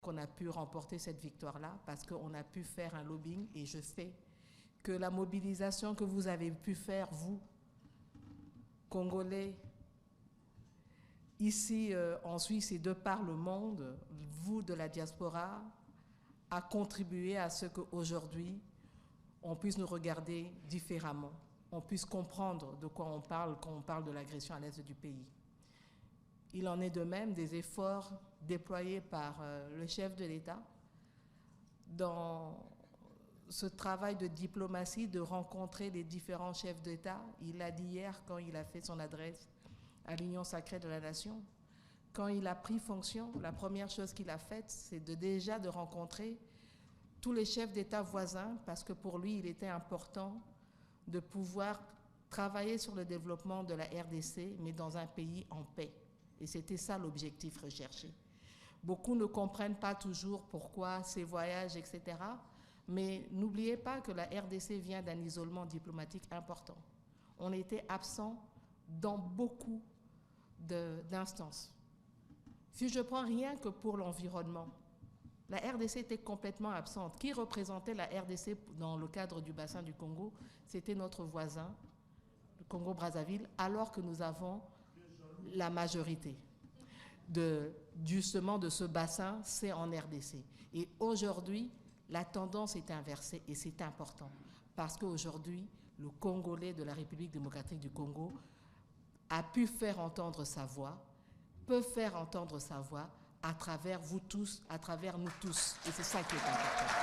qu'on a pu remporter cette victoire-là, parce qu'on a pu faire un lobbying, et je sais que la mobilisation que vous avez pu faire, vous, Congolais, ici en Suisse et de par le monde, vous de la diaspora, a contribué à ce qu'aujourd'hui, on puisse nous regarder différemment, on puisse comprendre de quoi on parle quand on parle de l'agression à l'est du pays. Il en est de même des efforts déployés par le chef de l'État dans ce travail de diplomatie, de rencontrer les différents chefs d'État. Il l'a dit hier quand il a fait son adresse à l'Union sacrée de la Nation. Quand il a pris fonction, la première chose qu'il a faite, c'est déjà de rencontrer tous les chefs d'État voisins, parce que pour lui, il était important de pouvoir travailler sur le développement de la RDC, mais dans un pays en paix. Et c'était ça l'objectif recherché. Beaucoup ne comprennent pas toujours pourquoi ces voyages, etc. Mais n'oubliez pas que la RDC vient d'un isolement diplomatique important. On était absent dans beaucoup d'instances. Si je prends rien que pour l'environnement, la RDC était complètement absente. Qui représentait la RDC dans le cadre du bassin du Congo? C'était notre voisin, le Congo-Brazzaville, alors que nous avons la majorité justement de ce bassin, c'est en RDC. Et aujourd'hui, la tendance est inversée et c'est important parce qu'aujourd'hui, le Congolais de la République démocratique du Congo a pu faire entendre sa voix, peut faire entendre sa voix à travers vous tous, à travers nous tous. Et c'est ça qui est important.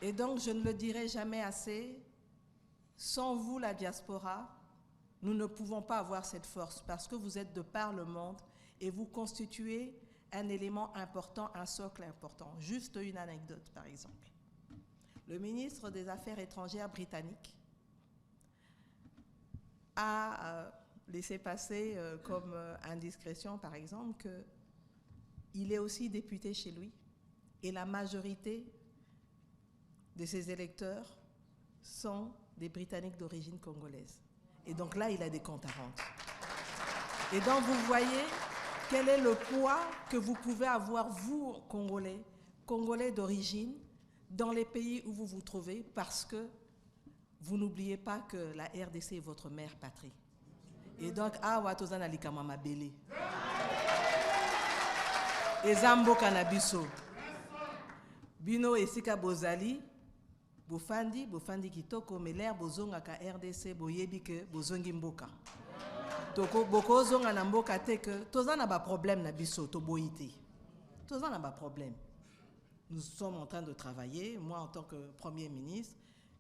Et donc, je ne le dirai jamais assez, sans vous, la diaspora, nous ne pouvons pas avoir cette force parce que vous êtes de par le monde et vous constituez un élément important, un socle important. Juste une anecdote, par exemple. Le ministre des Affaires étrangères britannique a laissé passer comme indiscrétion, par exemple, qu'il est aussi député chez lui et la majorité de ses électeurs sont des Britanniques d'origine congolaise. Et donc là, il a des comptes à rendre. Et donc, vous voyez quel est le poids que vous pouvez avoir, vous, Congolais, Congolais d'origine, dans les pays où vous vous trouvez, parce que vous n'oubliez pas que la RDC est votre mère patrie. Et donc, Watozana Likamama Bele. Et Zambo Kanabiso. Bino Esika Bozali. Bofandi kitoko meler bozonga ka RDC boyebi ke bozongi mboka. Toko boko zonga na mboka te ke tozana ba problème na biso to boyité. Tozana ba problème. Nous sommes en train de travailler, moi en tant que Premier ministre,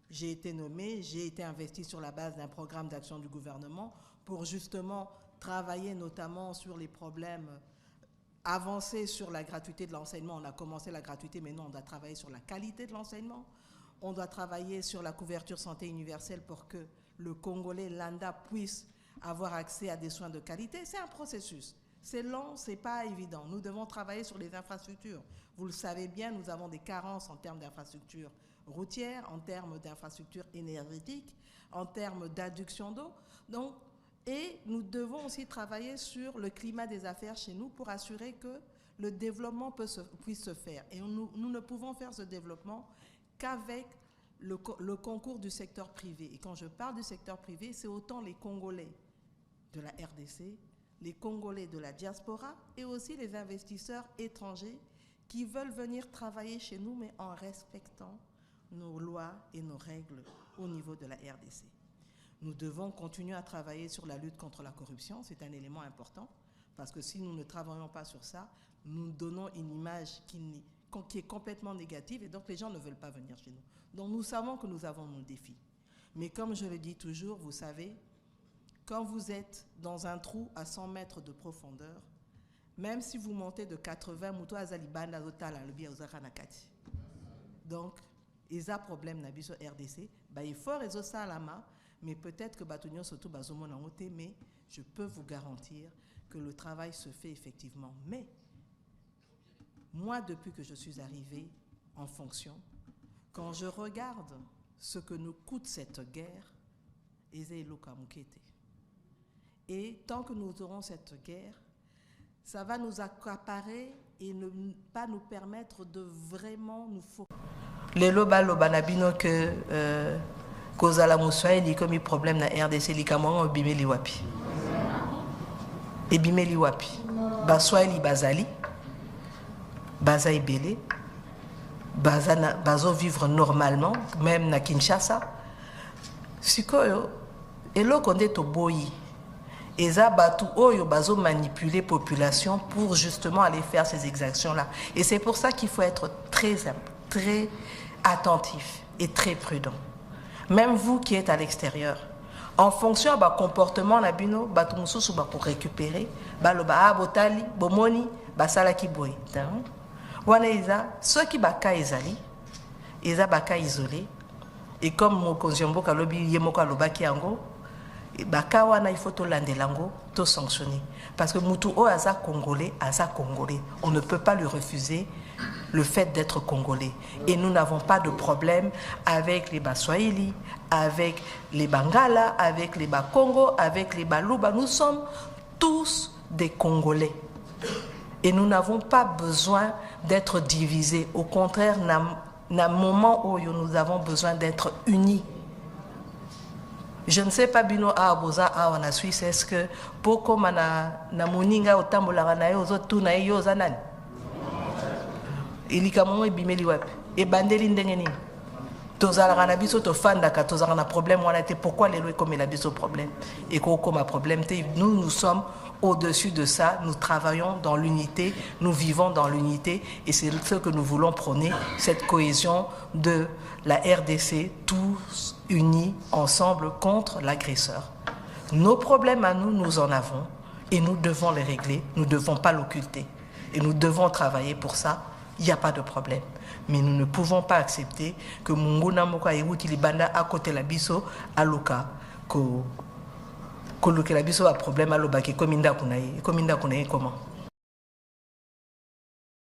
j'ai été nommé, j'ai été investi sur la base d'un programme d'action du gouvernement pour justement travailler notamment sur les problèmes, avancer sur la gratuité de l'enseignement. On a commencé la gratuité, mais non, on doit travailler sur la qualité de l'enseignement. On doit travailler sur la couverture santé universelle pour que le Congolais lambda puisse avoir accès à des soins de qualité. C'est un processus. C'est long, c'est pas évident. Nous devons travailler sur les infrastructures. Vous le savez bien, nous avons des carences en termes d'infrastructures routières, en termes d'infrastructures énergétiques, en termes d'adduction d'eau. Donc, et nous devons aussi travailler sur le climat des affaires chez nous pour assurer que le développement puisse se faire. Et nous ne pouvons faire ce développement qu'avec le concours du secteur privé. Et quand je parle du secteur privé, c'est autant les Congolais de la RDC, les Congolais de la diaspora et aussi les investisseurs étrangers qui veulent venir travailler chez nous, mais en respectant nos lois et nos règles au niveau de la RDC. Nous devons continuer à travailler sur la lutte contre la corruption, c'est un élément important, parce que si nous ne travaillons pas sur ça, nous donnons une image qui est complètement négative et donc les gens ne veulent pas venir chez nous. Donc nous savons que nous avons nos défis. Mais comme je le dis toujours, vous savez, quand vous êtes dans un trou à 100 mètres de profondeur, même si vous montez de 80, donc, il y a un problème dans le RDC, il faut résoudre ça à la main, mais peut-être que Batunyo surtout mais je peux vous garantir que le travail se fait effectivement. Mais moi, depuis que je suis arrivée en fonction, quand je regarde ce que nous coûte cette guerre, et tant que nous aurons cette guerre, ça va nous accaparer et ne pas nous permettre de vraiment nous focaliser. Les loba na bino que kozala muswahili comme problème na RDC likamwa bimeli wapi. Et bimeli wapi. Baswahili bazali baza ebele bazo vivre normalement même na Kinshasa. Sikoyo eloko nde toboyi eza batu oyo bazo manipuler population pour justement aller faire ces exactions là. Et c'est pour ça qu'il faut être très attentif et très prudent. Même vous qui êtes à l'extérieur, en fonction de comportement na bino, batu mususu ba pour récupérer, baloba botali, bomoni, basala ki boy. Wana eza ceux qui baka ezali, eza baka isolé. Et comme mon konziombo kalobi yemoko alobaki yango, baka wana il faut to landelango, to sanctionner. Parce que mutu o aza congolais, on ne peut pas lui refuser le fait d'être congolais. Et nous n'avons pas de problème avec les Baswahili, avec les Bangala, avec les Bakongo, avec les Baluba. Nous sommes tous des Congolais. Et nous n'avons pas besoin d'être divisés. Au contraire, na moment où nous avons besoin d'être unis. Je ne sais pas bino a boza a en Suisse, est-ce que poko na moninga otambola na yo zo na yo zanani ilikamomo ebimeli wapi ebandeli ndenge nini tozalaka na biso tofandaka tozalaka na problème wana te pourquoi lelo ekomela biso problème ekokoma problème te. Nous sommes au-dessus de ça, nous travaillons dans l'unité, nous vivons dans l'unité et c'est ce que nous voulons prôner, cette cohésion de la RDC, tous unis ensemble contre l'agresseur. Nos problèmes à nous, nous en avons et nous devons les régler, nous ne devons pas l'occulter et nous devons travailler pour ça, il n'y a pas de problème. Mais nous ne pouvons pas accepter que Munguna Moka et Wutilibanda à côté la biso à Luka, que la biso a problème à l'obaki, comme inda kunaye comment?